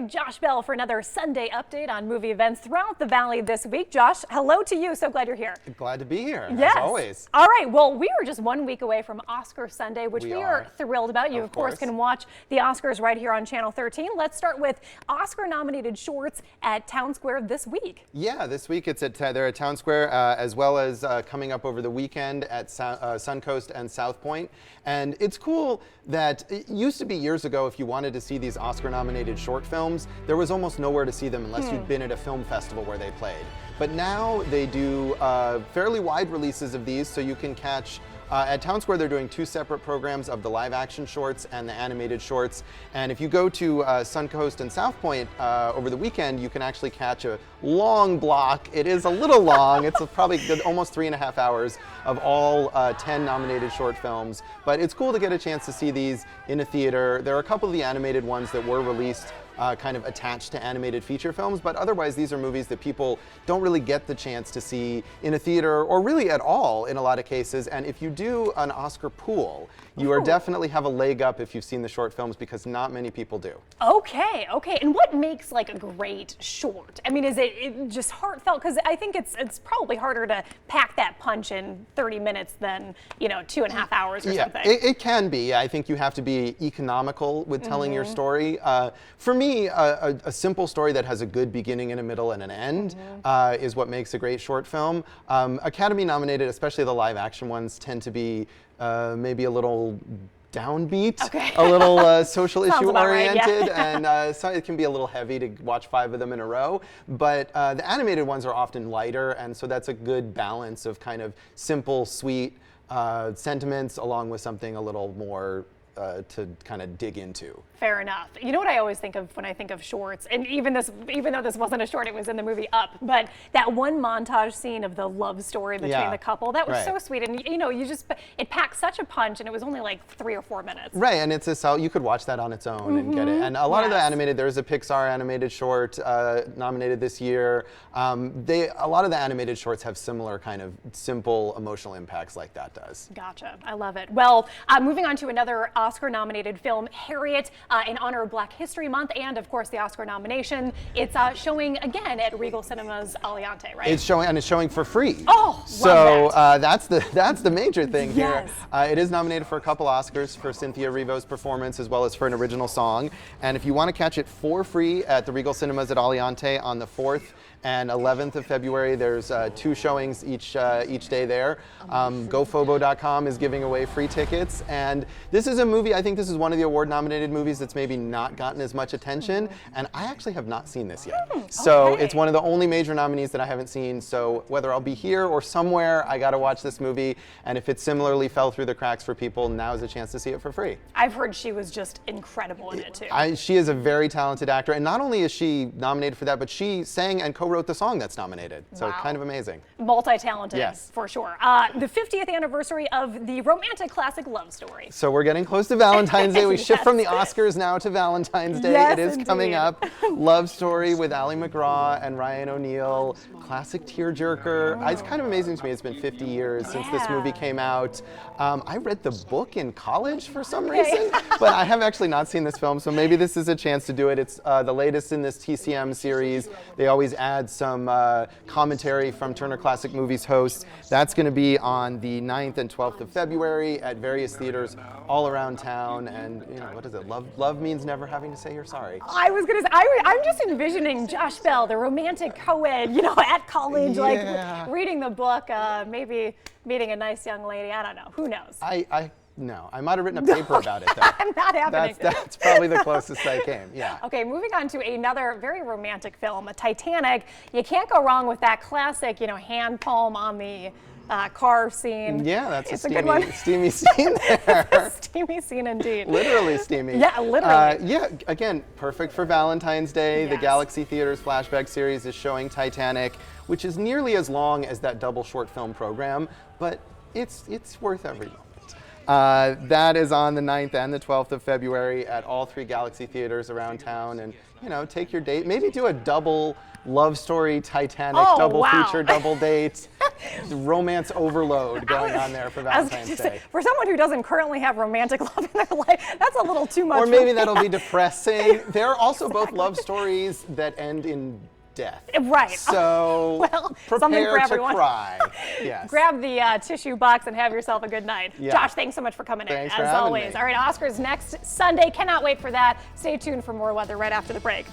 Josh Bell for another Sunday update on movie events throughout the Valley this week. Josh, hello to you. So glad you're here. Glad to be here, yes. as always. All right. Well, we are just 1 week away from Oscar Sunday, which we are thrilled about. You, of course, can watch the Oscars right here on Channel 13. Let's start with Oscar-nominated shorts at Town Square this week. Yeah, this week they're at Town Square, as well as coming up over the weekend at Suncoast and South Point. And it's cool that it used to be years ago, if you wanted to see these Oscar-nominated short films, there was almost nowhere to see them unless you'd been at a film festival where they played. But now they do fairly wide releases of these, so you can catch at Town Square, they're doing two separate programs of the live-action shorts and the animated shorts. And if you go to Suncoast and South Point over the weekend, you can actually catch a long block. It is a little long. It's probably almost 3.5 hours of all 10 nominated short films. But it's cool to get a chance to see these in a theater. There are a couple of the animated ones that were released kind of attached to animated feature films, but otherwise these are movies that people don't really get the chance to see in a theater or really at all in a lot of cases. And if you do an Oscar pool, you are definitely have a leg up if you've seen the short films, because not many people do. Okay. And what makes like a great short? I mean, is it just heartfelt? Because I think it's probably harder to pack that punch in 30 minutes than 2.5 hours or something. It can be. I think you have to be economical with telling your story. For me, a simple story that has a good beginning and a middle and an end is what makes a great short film. Academy nominated, especially the live action ones, tend to be maybe a little downbeat, a little social issue oriented, and so it can be a little heavy to watch 5 of them in a row. But the animated ones are often lighter, and so that's a good balance of kind of simple, sweet sentiments along with something a little more to kind of dig into. Fair enough. You know what I always think of when I think of shorts, and even though this wasn't a short, it was in the movie Up, but that one montage scene of the love story between the couple, that was so sweet. And it packed such a punch, and it was only like 3 or 4 minutes. Right, and you could watch that on its own and get it. And a lot of the animated, there's a Pixar animated short nominated this year. A lot of the animated shorts have similar kind of simple emotional impacts like that does. Gotcha. I love it. Well, moving on to another Oscar-nominated film, Harriet, in honor of Black History Month and, of course, the Oscar nomination. It's showing again at Regal Cinemas Aliante, right? It's showing for free. Oh, so that's the major thing here. It is nominated for a couple Oscars for Cynthia Erivo's performance as well as for an original song. And if you want to catch it for free at the Regal Cinemas at Aliante on the 4th and 11th of February, there's 2 showings each day there. GoFobo.com is giving away free tickets, and this is a movie. I think this is one of the award-nominated movies that's maybe not gotten as much attention, and I actually have not seen this yet. So it's one of the only major nominees that I haven't seen. So whether I'll be here or somewhere, I got to watch this movie. And if it similarly fell through the cracks for people, now is a chance to see it for free. I've heard she was just incredible in it too. She is a very talented actor, and not only is she nominated for that, but she sang and co-wrote the song that's nominated. So kind of amazing. Multi-talented, for sure. The 50th anniversary of the romantic classic love story. So we're getting close to Valentine's Day. We shift from the Oscars now to Valentine's Day. It is coming up. Love story with Ali MacGraw and Ryan O'Neal. Classic tearjerker. It's kind of amazing to me. It's been 50 years since this movie came out. I read the book in college for some reason, but I have actually not seen this film, so maybe this is a chance to do it. It's the latest in this TCM series. They always add some commentary from Turner Classic Movies hosts. That's going to be on the 9th and 12th of February at various theaters all around town. And what is it? Love means never having to say you're sorry. I was going to say, I'm just envisioning Josh Bell, the romantic co-ed, at college, like reading the book, maybe meeting a nice young lady. I don't know. Who knows? No, I might have written a paper about it, though. Not happening. That's probably the closest I came, Okay, moving on to another very romantic film, Titanic. You can't go wrong with that classic, hand palm on the car scene. Yeah, that's it's a good one. steamy scene there. Steamy scene indeed. Literally steamy. Yeah, literally. Again, perfect for Valentine's Day. The Galaxy Theaters flashback series is showing Titanic, which is nearly as long as that double short film program, but it's worth every moment. That is on the 9th and the 12th of February at all 3 Galaxy theaters around town. And, you know, take your date. Maybe do a double love story Titanic, double feature, double date. Romance overload going on there for Valentine's Day. For someone who doesn't currently have romantic love in their life, that's a little too much. Or maybe that'll be depressing. There are also both love stories that end in death. Right. So well, prepare to everyone. cry. Yes. Grab the tissue box and have yourself a good night. Yeah. Josh, thanks so much for coming Thanks in, for as having always. me. All right, Oscars next Sunday. Cannot wait for that. Stay tuned for more weather right after the break.